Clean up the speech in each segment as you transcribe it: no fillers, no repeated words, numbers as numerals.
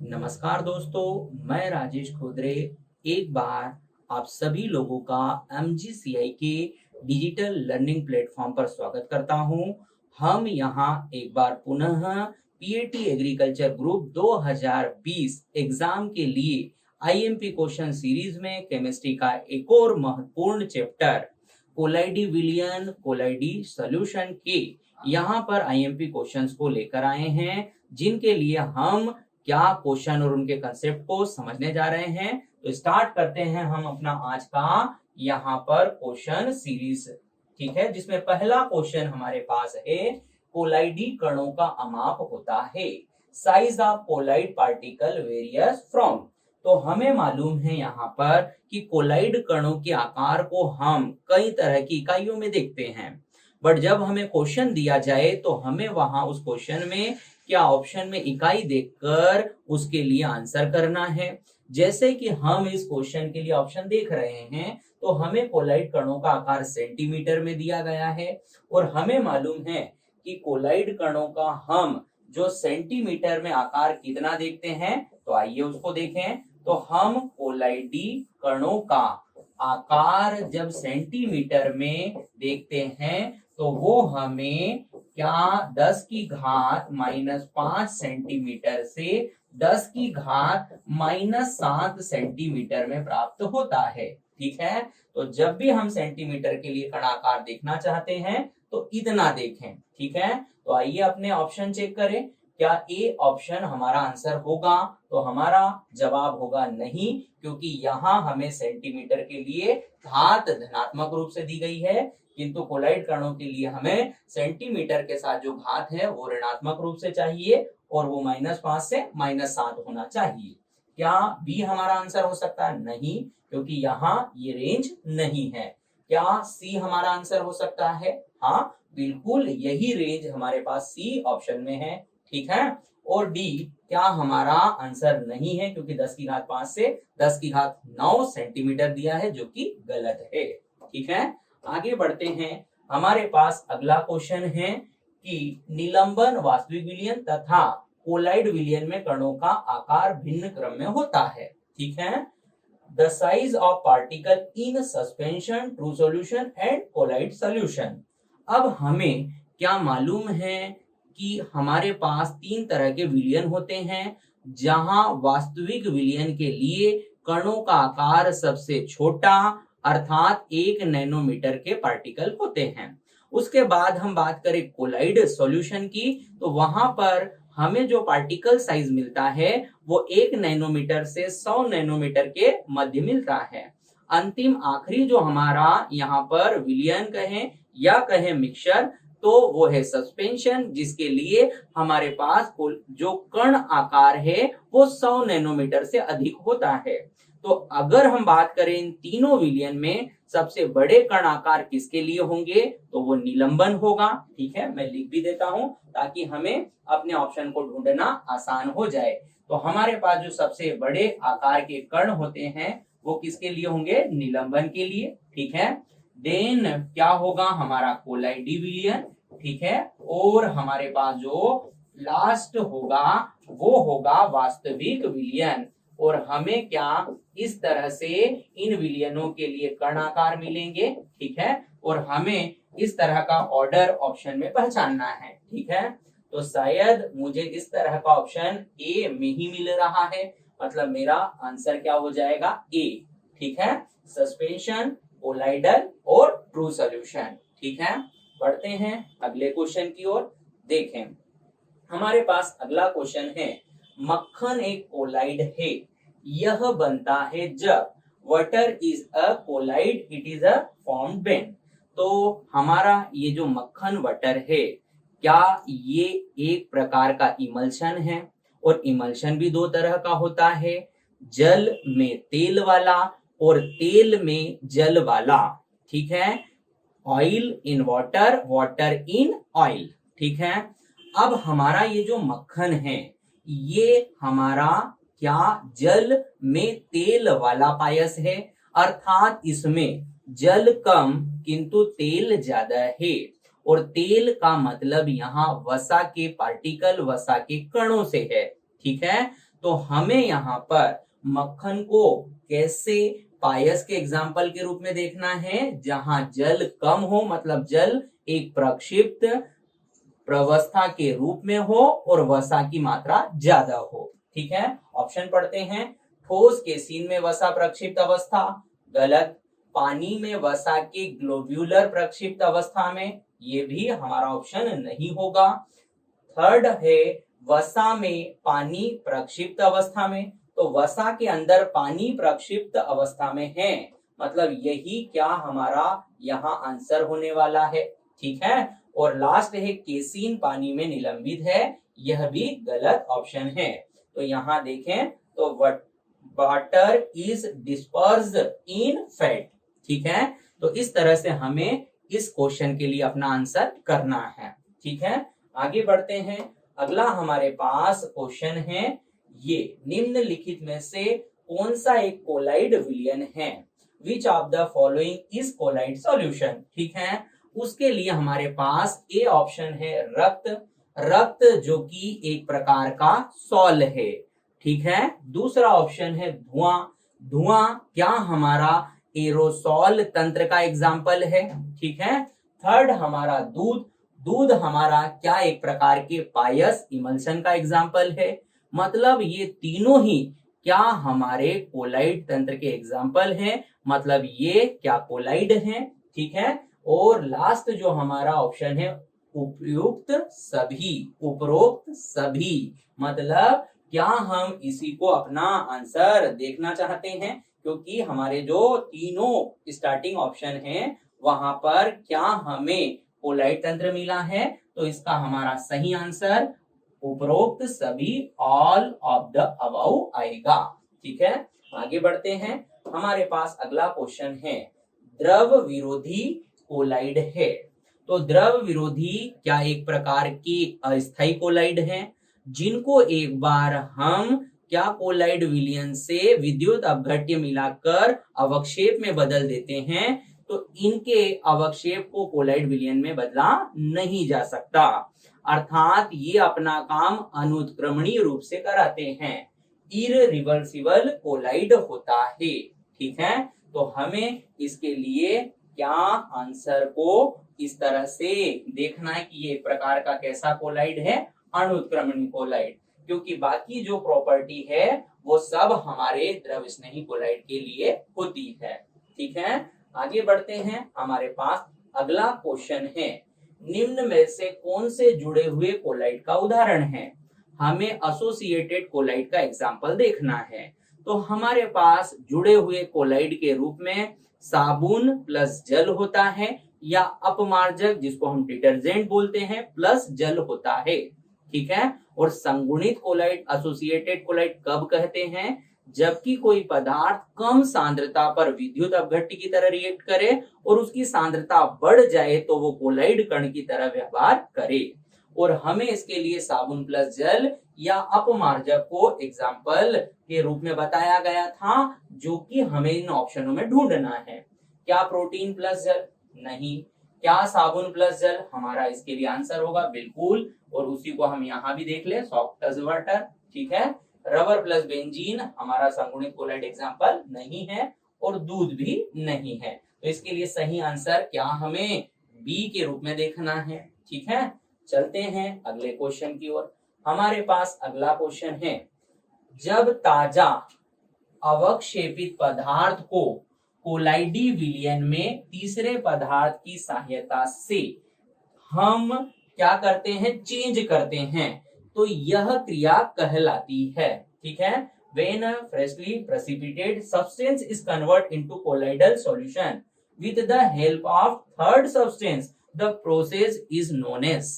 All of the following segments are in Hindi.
नमस्कार दोस्तों, मैं राजेश खोदरे एक बार आप सभी लोगों का MGCI के डिजिटल लर्निंग प्लेटफॉर्म पर स्वागत करता हूं। हम यहां एक बार पुनः पीएटी एग्रीकल्चर ग्रुप 2020 एग्जाम के लिए आईएमपी क्वेश्चन सीरीज में केमिस्ट्री का एक और महत्वपूर्ण चैप्टर कोलाइडी विलियन कोलाइडी सॉल्यूशन के यहाँ पर आईएमपी क्वेश्चंस को लेकर आए हैं, जिनके लिए हम क्या क्वेश्चन और उनके कंसेप्ट को समझने जा रहे हैं। तो स्टार्ट करते हैं हम अपना आज का यहाँ पर क्वेश्चन सीरीज, ठीक है, जिसमें पहला क्वेश्चन हमारे पास है कोलाइडी कणों का अमाप होता है, size of colloid particle varies from. तो हमें मालूम है यहाँ पर कि कोलाइड कणों के आकार को हम कई तरह की इकाइयों में देखते हैं, बट जब हमें क्वेश्चन दिया जाए तो हमें वहां उस क्वेश्चन में क्या ऑप्शन में इकाई देखकर उसके लिए आंसर करना है। जैसे कि हम इस क्वेश्चन के लिए ऑप्शन देख रहे हैं तो हमें कोलाइड कणों का आकार सेंटीमीटर में दिया गया है और हमें मालूम है कि कोलाइड कणों का हम जो सेंटीमीटर में आकार कितना देखते हैं, तो आइए उसको देखें। तो हम कोलाइडी कणों का आकार जब सेंटीमीटर में देखते हैं तो वो हमें क्या 10 की घात -5 सेंटीमीटर से 10 की घात -7 सेंटीमीटर में प्राप्त होता है। ठीक है, तो जब भी हम सेंटीमीटर के लिए कण आकार देखना चाहते हैं तो इतना देखें। ठीक है, तो आइए अपने ऑप्शन चेक करें। क्या ए ऑप्शन हमारा आंसर होगा? तो हमारा जवाब होगा नहीं, क्योंकि यहाँ हमें सेंटीमीटर के लिए घात धनात्मक रूप से दी गई है, किंतु कोलाइड कणों के लिए हमें सेंटीमीटर के साथ जो घात है वो ऋणात्मक रूप से चाहिए और वो -5 से -7 होना चाहिए। क्या बी हमारा आंसर हो सकता है? नहीं, क्योंकि यहाँ ये रेंज नहीं है। क्या सी हमारा आंसर हो सकता है? हाँ, बिल्कुल यही रेंज हमारे पास सी ऑप्शन में है। ठीक है, और डी क्या हमारा आंसर नहीं है, क्योंकि 10 की घात 5 से 10 की घात 9 सेंटीमीटर दिया है, जो कि गलत है। ठीक है, आगे बढ़ते हैं। हमारे पास अगला क्वेश्चन है कि निलंबन वास्तविक विलयन तथा कोलाइड विलयन में कणों का आकार भिन्न क्रम में होता है। ठीक है, the size of particle in suspension, true solution and colloid solution. अब हमें क्या मालूम है कि हमारे पास 3 तरह के विलयन होते हैं, जहां वास्तविक विलयन के लिए कणों का आकार सबसे छोटा अर्थात 1 नैनोमीटर के पार्टिकल होते हैं। उसके बाद हम बात करें कोलाइड सॉल्यूशन की, तो वहां पर हमें जो पार्टिकल साइज मिलता है वो 1 नैनोमीटर से 100 नैनोमीटर के मध्य मिलता है। अंतिम आखिरी जो हमारा यहाँ पर विलयन कहें या कहें मिक्सचर, तो वो है सस्पेंशन, जिसके लिए हमारे पास जो कण आकार है वो 100 नैनोमीटर से अधिक होता है। तो अगर हम बात करें इन तीनों विलयन में सबसे बड़े कण आकार किसके लिए होंगे, तो वो निलंबन होगा। ठीक है, मैं लिख भी देता हूं ताकि हमें अपने ऑप्शन को ढूंढना आसान हो जाए। तो हमारे पास जो सबसे बड़े आकार के कण होते हैं वो किसके लिए होंगे? निलंबन के लिए। ठीक है, देन क्या होगा? हमारा कोलाइडी विलयन। ठीक है, और हमारे पास जो लास्ट होगा वो होगा वास्तविक विलयन। और हमें क्या इस तरह से इन विलयनों के लिए कण आकार मिलेंगे। ठीक है, और हमें इस तरह का ऑर्डर ऑप्शन में पहचानना है। ठीक है, तो शायद मुझे इस तरह का ऑप्शन ए में ही मिल रहा है, मतलब मेरा आंसर क्या हो जाएगा? ए। ठीक है, सस्पेंशन, कोलाइडल और ट्रू सॉल्यूशन। ठीक है, बढ़ते हैं अगले क्वेश्चन की ओर। देखें, हमारे पास अगला क्वेश्चन है, मक्खन एक कोलाइड है। यह बनता है जब water is a colloid, it is a formed bend. तो हमारा ये जो मक्खन वाटर है, क्या ये एक प्रकार का इमल्शन है? और इमल्शन भी 2 तरह का होता है, जल में तेल वाला और तेल में जल वाला। ठीक है, oil in water, water in oil. ठीक है, अब हमारा ये जो मक्खन है ये हमारा क्या जल में तेल वाला पायस है, अर्थात इसमें जल कम किंतु तेल ज्यादा है। और तेल का मतलब यहाँ वसा के पार्टिकल, वसा के कणों से है। ठीक है, तो हमें यहाँ पर मक्खन को कैसे पायस के एग्जाम्पल के रूप में देखना है, जहां जल कम हो, मतलब जल एक प्रक्षिप्त प्रवस्था के रूप में हो और वसा की मात्रा ज्यादा हो। ठीक है, ऑप्शन पढ़ते हैं। ठोस केसीन में वसा प्रक्षिप्त अवस्था, गलत। पानी में वसा के ग्लोब्यूलर प्रक्षिप्त अवस्था में, ये भी हमारा ऑप्शन नहीं होगा। थर्ड है वसा में पानी प्रक्षिप्त अवस्था में, तो वसा के अंदर पानी प्रक्षिप्त अवस्था में है, मतलब यही क्या हमारा यहाँ आंसर होने वाला है। ठीक है, और लास्ट है केसीन पानी में निलंबित है, यह भी गलत ऑप्शन है। तो यहाँ देखें तो water is dispersed in fat. ठीक है, तो इस तरह से हमें इस क्वेश्चन के लिए अपना आंसर करना है। ठीक है, आगे बढ़ते हैं। अगला हमारे पास क्वेश्चन है, ये निम्नलिखित में से कौन सा एक कोलाइड विलयन है, which of the following is colloid solution. ठीक है, उसके लिए हमारे पास ए ऑप्शन है रक्त, रक्त जो कि एक प्रकार का सॉल है। ठीक है, दूसरा ऑप्शन है धुआं, धुआं क्या हमारा एरोसॉल तंत्र का एग्जाम्पल है। ठीक है, थर्ड हमारा दूध, दूध हमारा क्या एक प्रकार के पायस इमल्शन का एग्जाम्पल है, मतलब ये तीनों ही क्या हमारे कोलाइड तंत्र के एग्जाम्पल हैं, मतलब ये क्या कोलाइड हैं। ठीक है, और लास्ट जो हमारा ऑप्शन है उपयुक्त सभी, उपरोक्त सभी, मतलब क्या हम इसी को अपना आंसर देखना चाहते हैं, क्योंकि हमारे जो तीनों स्टार्टिंग ऑप्शन हैं वहां पर क्या हमें कोलाइड तंत्र मिला है, तो इसका हमारा सही आंसर उपरोक्त सभी, ऑल ऑफ द अबव आएगा। ठीक है, आगे बढ़ते हैं। हमारे पास अगला क्वेश्चन है, द्रव विरोधी कोलाइड है, तो द्रव विरोधी क्या एक प्रकार की अस्थायी कोलाइड है, जिनको एक बार हम क्या कोलाइड विलयन से विद्युत अपघट्य मिलाकर अवक्षेप में बदल देते हैं, तो इनके अवक्षेप को कोलाइड विलयन में बदला नहीं जा सकता, अर्थात ये अपना काम अनुत्क्रमणीय रूप से कराते हैं, इररिवर्सिबल कोलाइड होता है। ठीक है, तो हमें इसके लिए क्या आंसर को इस तरह से देखना है कि ये एक प्रकार का कैसा कोलाइड है, अनुत्क्रमणीय कोलाइड, क्योंकि बाकी जो प्रॉपर्टी है वो सब हमारे द्रव स्नेही कोलाइड के लिए होती है। ठीक है, आगे बढ़ते हैं। हमारे पास अगला क्वेश्चन है, निम्न में से कौन से जुड़े हुए कोलाइड का उदाहरण है, हमें एसोसिएटेड कोलाइड का एग्जाम्पल देखना है। तो हमारे पास जुड़े हुए कोलाइड के रूप में साबुन प्लस जल होता है, या अपमार्जक जिसको हम डिटर्जेंट बोलते हैं प्लस जल होता है। ठीक है, और संगुणित कोलाइड, एसोसिएटेड कोलाइड कब कहते हैं, जबकि कोई पदार्थ कम सांद्रता पर विद्युत अपघट्य की तरह रिएक्ट करे और उसकी सांद्रता बढ़ जाए तो वो कोलाइड कण की तरह व्यवहार करे। और हमें इसके लिए साबुन प्लस जल या अपमार्जक को एग्जाम्पल के रूप में बताया गया था, जो कि हमें इन ऑप्शनों में ढूंढना है। क्या प्रोटीन प्लस जल? नहीं। क्या साबुन प्लस जल? हमारा इसके लिए आंसर होगा बिल्कुल, और उसी को हम यहाँ भी देख ले, सॉफ्ट वाटर। ठीक है, रबर प्लस बेंजीन हमारा संगुणित कोलाइड एग्जाम्पल नहीं है, और दूध भी नहीं है, तो इसके लिए सही आंसर क्या हमें बी के रूप में देखना है। ठीक है, चलते हैं अगले क्वेश्चन की ओर। हमारे पास अगला क्वेश्चन है, जब ताजा अवक्षेपित पदार्थ को कोलाइडी विलयन में तीसरे पदार्थ की सहायता से हम क्या करते हैं, चेंज करते हैं, तो यह क्रिया कहलाती है। ठीक है, when a freshly precipitated substance is converted into colloidal solution with the help of third substance, the process is known as।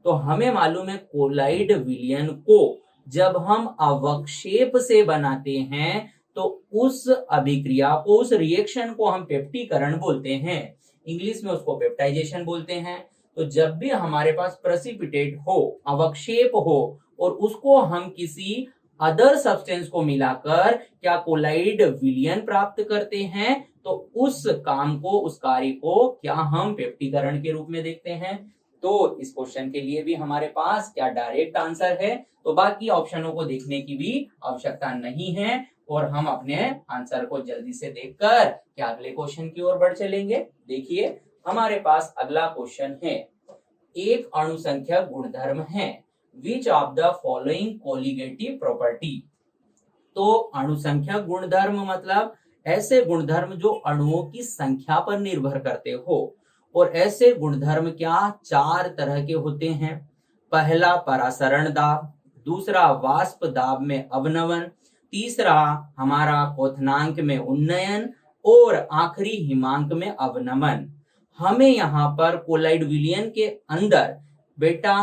तो हमें मालूम है कोलाइड विलयन को जब हम अवक्षेप से बनाते हैं तो उस अभिक्रिया को, उस रिएक्शन को हम पेप्टीकरण बोलते हैं, इंग्लिश में उसको पेप्टाइजेशन बोलते हैं। तो जब भी हमारे पास प्रेसिपिटेट हो, अवक्षेप हो, और उसको हम किसी अदर सब्सटेंस को मिलाकर क्या कोलाइड विलयन प्राप्त करते हैं, तो उस काम को, उस कार्य को क्या हम पेप्टीकरण के रूप में देखते हैं। तो इस क्वेश्चन के लिए भी हमारे पास क्या डायरेक्ट आंसर है, तो बाकी ऑप्शनों को देखने की भी आवश्यकता नहीं है और हम अपने आंसर को जल्दी से देखकर क्या अगले क्वेश्चन की ओर बढ़ चलेंगे। देखिए हमारे पास अगला क्वेश्चन है, एक अणुसंख्यक गुणधर्म है, which of the following colligative property. तो अणुसंख्यक गुणधर्म मतलब ऐसे गुणधर्म जो अणुओं की संख्या पर निर्भर करते हो, और ऐसे गुणधर्म क्या चार तरह के होते हैं। पहला परासरण दाब, दूसरा वाष्प दाब में अवनमन, तीसरा हमारा क्वथनांक में उन्नयन और आखिरी हिमांक में अवनमन। हमें यहाँ पर कोलाइड विलयन के अंदर बेटा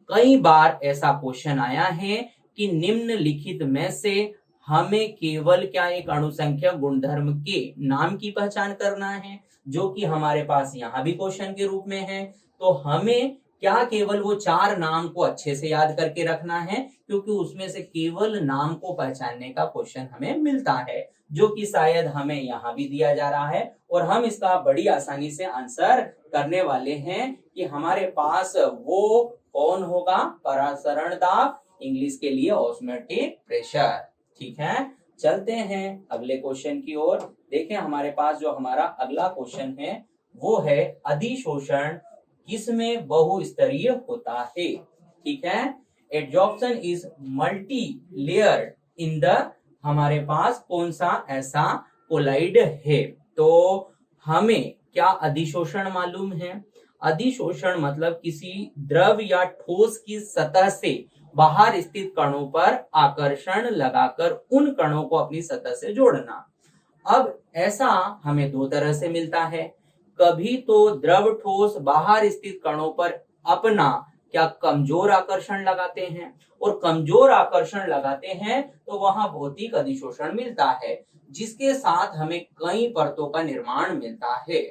कई बार ऐसा क्वेश्चन आया है कि निम्नलिखित में से हमें केवल क्या एक अणुसंख्यक गुणधर्म के नाम की पहचान करना है, जो कि हमारे पास यहाँ भी क्वेश्चन के रूप में है। तो हमें क्या केवल वो चार नाम को अच्छे से याद करके रखना है, क्योंकि उसमें से केवल नाम को पहचानने का क्वेश्चन हमें मिलता है, जो कि शायद हमें यहाँ भी दिया जा रहा है और हम इसका बड़ी आसानी से आंसर करने वाले हैं कि हमारे पास वो कौन होगा, परासरण दाब, इंग्लिश के लिए ऑस्मोटिक प्रेशर। ठीक है, चलते हैं अगले क्वेश्चन की ओर। देखें हमारे पास जो हमारा अगला क्वेश्चन है वो है अधिशोषण किसमें बहुस्तरीय होता है। ठीक है, adsorption is multi layered in the, हमारे पास कौन सा ऐसा कोलाइड है। तो हमें क्या अधिशोषण मालूम है। अधिशोषण मतलब किसी द्रव या ठोस की सतह से बाहर स्थित कणों पर आकर्षण लगाकर उन कणों को अपनी सतह से जोड़ना। अब ऐसा हमें दो तरह से मिलता है, कभी तो द्रव ठोस बाहर स्थित कणों पर अपना क्या कमजोर आकर्षण लगाते हैं, और कमजोर आकर्षण लगाते हैं तो वहां भौतिक अधिशोषण मिलता है, जिसके साथ हमें कई परतों का निर्माण मिलता है।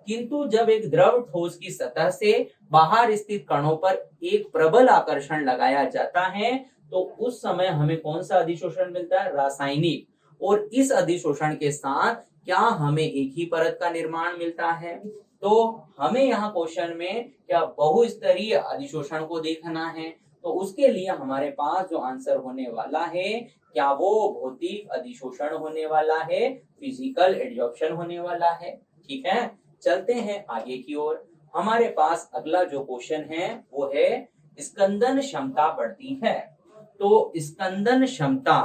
किंतु जब एक द्रव ठोस की सतह से बाहर स्थित कणों पर एक प्रबल आकर्षण लगाया जाता है तो उस समय हमें कौन सा अधिशोषण मिलता है, रासायनिक। और इस अधिशोषण के साथ क्या हमें एक ही परत का निर्माण मिलता है। तो हमें यहाँ क्वेश्चन में क्या बहुस्तरीय अधिशोषण को देखना है, तो उसके लिए हमारे पास जो आंसर होने वाला है क्या वो भौतिक अधिशोषण होने वाला है, फिजिकल एडजॉर्प्शन होने वाला है। ठीक है, चलते हैं आगे की ओर। हमारे पास अगला जो क्वेश्चन है वो है स्कंदन क्षमता बढ़ती है। तो स्कंदन क्षमता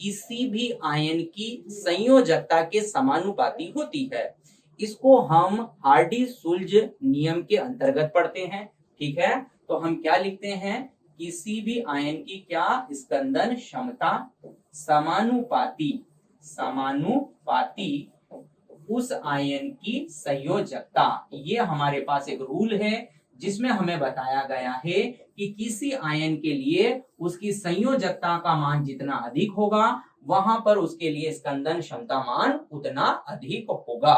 किसी भी आयन की संयोजकता के समानुपाती होती है। इसको हम हार्डी-सुल्ज नियम के अंतर्गत पढ़ते हैं। ठीक है, तो हम क्या लिखते हैं, किसी भी आयन की क्या स्कंदन क्षमता समानुपाती, समानुपाती उस आयन की संयोजकता। ये हमारे पास एक रूल है जिसमें हमें बताया गया है कि किसी आयन के लिए उसकी संयोजकता का मान जितना अधिक होगा वहां पर उसके लिए स्कंदन क्षमता मान उतना अधिक होगा।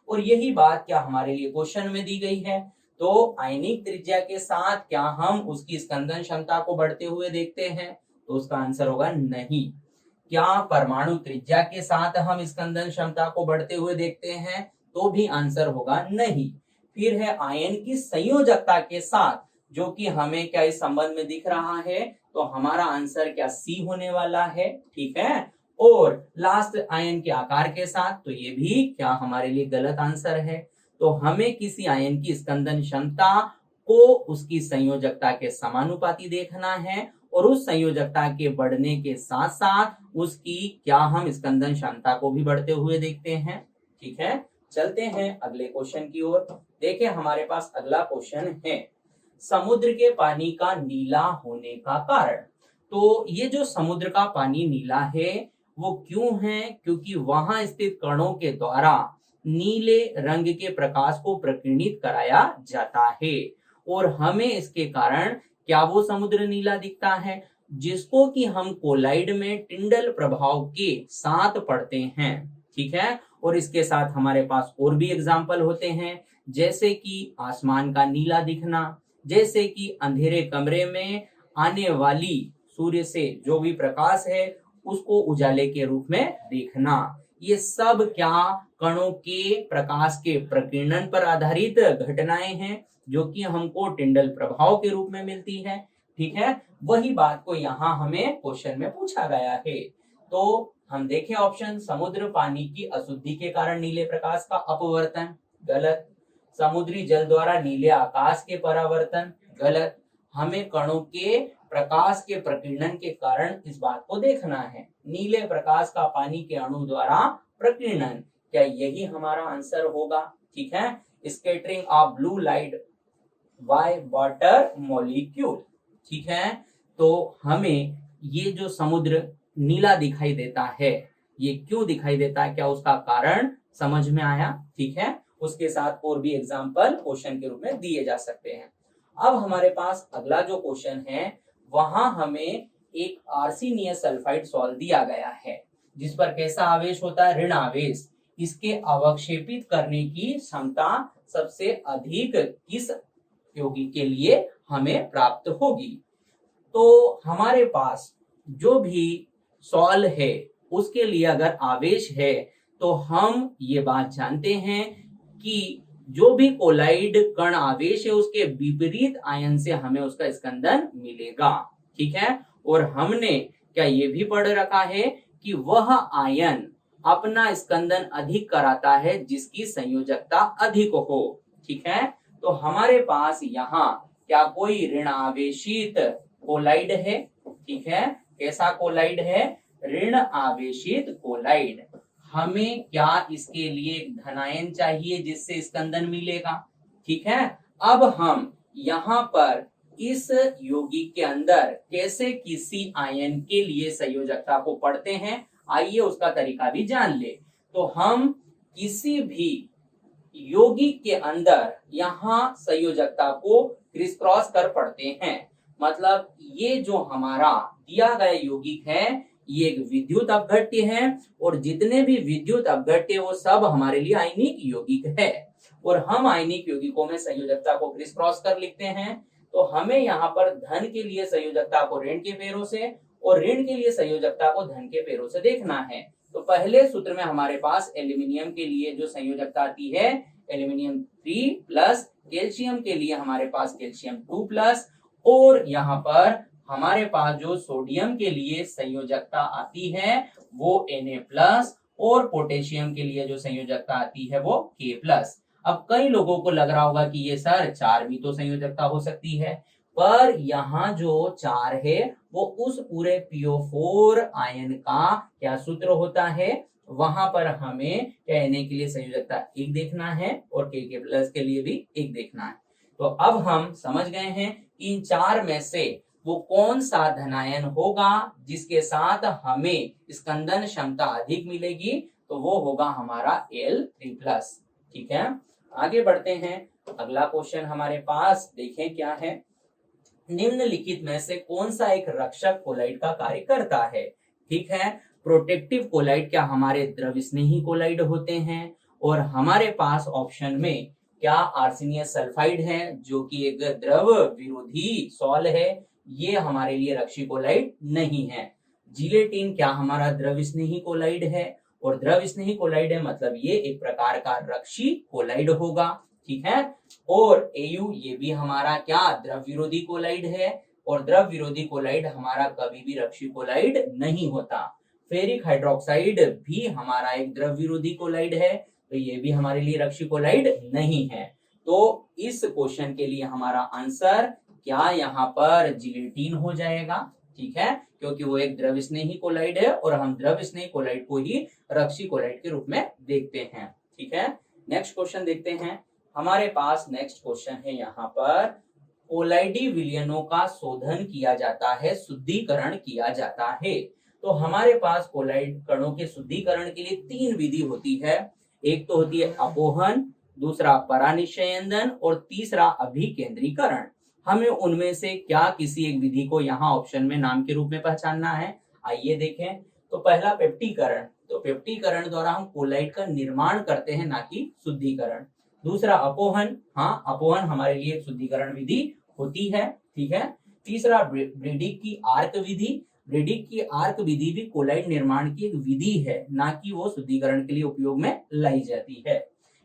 और यही बात क्या हमारे लिए क्वेश्चन में दी गई है। तो आयनिक त्रिज्या के साथ क्या हम उसकी स्कंदन क्षमता को बढ़ते हुए देखते हैं, तो उसका आंसर होगा नहीं। क्या परमाणु त्रिज्या के साथ हम स्कंदन क्षमता को बढ़ते हुए देखते हैं, तो भी आंसर होगा नहीं। फिर है आयन की संयोजकता के साथ, जो कि हमें क्या इस संबंध में दिख रहा है, तो हमारा आंसर क्या सी होने वाला है। ठीक है, और लास्ट आयन के आकार के साथ, तो ये भी क्या हमारे लिए गलत आंसर है। तो हमें किसी आयन की स्कंदन क्षमता को उसकी संयोजकता के समानुपाती देखना है, और उस संयोजकता के बढ़ने के साथ साथ उसकी क्या हम स्कंदन क्षमता को भी बढ़ते हुए देखते हैं। ठीक है, चलते हैं अगले क्वेश्चन की ओर। देखिए हमारे पास अगला क्वेश्चन है समुद्र के पानी का नीला होने का कारण। तो ये जो समुद्र का पानी नीला है वो क्यों है, क्योंकि वहां स्थित कणों के द्वारा नीले रंग के प्रकाश को प्रकीर्णित कराया जाता है, और हमें इसके कारण क्या वो समुद्र नीला दिखता है, जिसको कि हम कोलाइड में टिंडल प्रभाव के साथ पढ़ते हैं। ठीक है, और इसके साथ हमारे पास और भी एग्जाम्पल होते हैं, जैसे कि आसमान का नीला दिखना, जैसे कि अंधेरे कमरे में आने वाली सूर्य से जो भी प्रकाश है उसको उजाले के रूप में देखना। ये सब क्या कणों के प्रकाश के प्रकीर्णन पर आधारित घटनाएं हैं जो कि हमको टिंडल प्रभाव के रूप में मिलती है। ठीक है, वही बात को यहाँ हमें क्वेश्चन में पूछा गया है। तो हम देखें ऑप्शन, समुद्र पानी की अशुद्धि के कारण नीले प्रकाश का अपवर्तन, गलत। समुद्री जल द्वारा नीले आकाश के परावर्तन, गलत। हमें कणों के प्रकाश के प्रकीर्णन के कारण इस बात को देखना है, नीले प्रकाश का पानी के अणु द्वारा प्रकीर्णन, क्या यही हमारा आंसर होगा? ठीक है, scattering of blue light by water molecule. ठीक है, तो हमें ये जो समुद्र नीला दिखाई देता है, ये क्यों दिखाई देता है, क्या उसका कारण समझ में आया? ठीक है, उसके साथ और भी एग्जाम्पल क्वेश्चन के रूप में दिए जा सकते हैं। अब हमारे पास अगला जो क्वेश्चन है, वहां हमें एक आर्सेनियस सल्फाइड सॉल्ट दिया गया है जिस पर कैसा आवेश होता है, ऋण आवेश। इसके अवक्षेपित करने की क्षमता सबसे अधिक किस यौगिक के लिए हमें प्राप्त होगी? तो हमारे पास जो भी सॉल है उसके लिए अगर आवेश है तो हम ये बात जानते हैं कि जो भी कोलाइड कण आवेश है उसके विपरीत आयन से हमें उसका स्कंदन मिलेगा। ठीक है, और हमने क्या ये भी पढ़ रखा है कि वह आयन अपना स्कंदन अधिक कराता है जिसकी संयोजकता अधिक हो। ठीक है, तो हमारे पास यहाँ क्या कोई ऋण आवेशित कोलाइड है? ठीक है, कैसा कोलाइड है? ऋण आवेशित कोलाइड। हमें क्या इसके लिए धनायन चाहिए जिससे स्कंदन मिलेगा। ठीक है, अब हम यहाँ पर इस यौगिक के अंदर कैसे किसी आयन के लिए संयोजकता को पढ़ते हैं, आइए उसका तरीका भी जान ले। तो हम किसी भी यौगिक के अंदर यहाँ संयोजकता को क्रिस क्रॉस कर पढ़ते हैं। मतलब ये जो हमारा दिया गया यौगिक है ये एक विद्युत अपघट्य है और जितने भी विद्युत अपघट्य वो सब हमारे लिए आयनिक यौगिक है और हम आयनिक यौगिकों में संयोजकता को क्रिस क्रॉस कर लिखते हैं। तो हमें यहाँ पर धन के लिए संयोजकता को ऋण के पैरों से और ऋण के लिए संयोजकता को धन के पैरों से देखना है। तो पहले सूत्र में हमारे पास एल्यूमिनियम के लिए जो संयोजकता आती है एल्यूमिनियम 3 प्लस, कैल्शियम के लिए हमारे पास कैल्शियम 2 प्लस, और यहाँ पर हमारे पास जो सोडियम के लिए संयोजकता आती है वो Na प्लस और पोटेशियम के लिए जो संयोजकता आती है वो K प्लस। अब कई लोगों को लग रहा होगा कि ये सर 4 भी तो संयोजकता हो सकती है, पर यहाँ जो 4 है वो उस पूरे PO4 आयन का क्या सूत्र होता है, वहां पर हमें क्या Na के लिए संयोजकता 1 देखना है और K प्लस के लिए भी 1 देखना है। तो अब हम समझ गए हैं इन 4 में से वो कौन सा धनायन होगा जिसके साथ हमें स्कंदन क्षमता अधिक मिलेगी, तो वो होगा हमारा L3+। ठीक है, आगे बढ़ते हैं। अगला क्वेश्चन हमारे पास देखें क्या है, निम्नलिखित में से कौन सा एक रक्षक कोलाइड का कार्य करता है? ठीक है, प्रोटेक्टिव कोलाइड क्या हमारे द्रव स्नेही कोलाइड होते हैं? और हमारे पास ऑप्शन में क्या आर्सेनियस सल्फाइड है जो कि एक द्रव विरोधी सॉल है, ये हमारे लिए रक्षी कोलाइड नहीं है। जिलेटिन क्या हमारा द्रव स्नेही कोलाइड है? और द्रव स्नेही कोलाइड है मतलब ये एक प्रकार का रक्षी कोलाइड होगा। ठीक है, और Au ये भी हमारा क्या द्रव विरोधी कोलाइड है और द्रव विरोधी कोलाइड हमारा कभी भी रक्षी कोलाइड नहीं होता। फेरिक हाइड्रोक्साइड भी हमारा एक द्रव विरोधी कोलाइड है, तो ये भी हमारे लिए रक्षी कोलाइड नहीं है। तो इस क्वेश्चन के लिए हमारा आंसर क्या यहाँ पर जिलेटिन हो जाएगा। ठीक है, क्योंकि वो एक द्रव स्नेही कोलाइड है और हम द्रव स्नेही कोलाइड को ही रक्षी कोलाइड के रूप में देखते हैं। ठीक है, नेक्स्ट क्वेश्चन देखते हैं। हमारे पास नेक्स्ट क्वेश्चन है यहाँ पर, कोलाइडी विलयनों का शोधन किया जाता है, शुद्धिकरण किया जाता है। तो हमारे पास कोलाइड कणों के शुद्धिकरण के लिए 3 विधि होती है। एक तो होती है अपोहन, दूसरा परानिषयंदन और तीसरा अभिकेंद्रीकरण। हमें उनमें से क्या किसी एक विधि को यहाँ ऑप्शन में नाम के रूप में पहचानना है, आइए देखें। तो पहला पेप्टीकरण, तो पेप्टीकरण द्वारा हम कोलाइड का निर्माण करते हैं ना कि शुद्धिकरण। दूसरा अपोहन, हाँ अपोहन हमारे लिए एक शुद्धिकरण विधि होती है। ठीक है, तीसरा ब्रीडिक की आर्क विधि, ब्रेडिक की आर्क विधि भी कोलाइड निर्माण की एक विधि है, ना कि वो शुद्धिकरण के लिए उपयोग में लाई जाती है।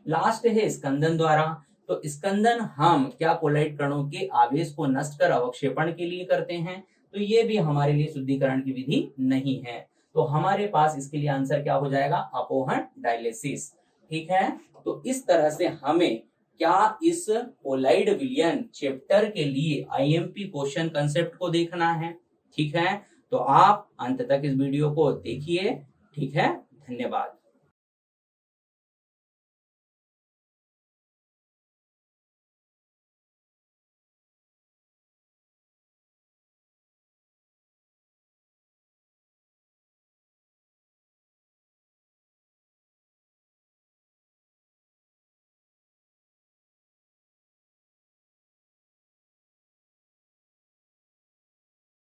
लास्ट है स्कंदन द्वारा। तो स्कंदन हम क्या कोलाइड कणों के आवेश को नष्ट कर अवक्षेपण के लिए करते हैं, तो ये भी हमारे लिए शुद्धिकरण की विधि नहीं है। तो हमारे पास इसके लिए आंसर क्या हो जाएगा, अपोहन डायलिसिस। ठीक है, तो इस तरह से हमें क्या इस कोलाइड विलयन चैप्टर के लिए आईएमपी क्वेश्चन कंसेप्ट को देखना है। ठीक है, तो आप अंत तक इस वीडियो को देखिए। ठीक है, धन्यवाद।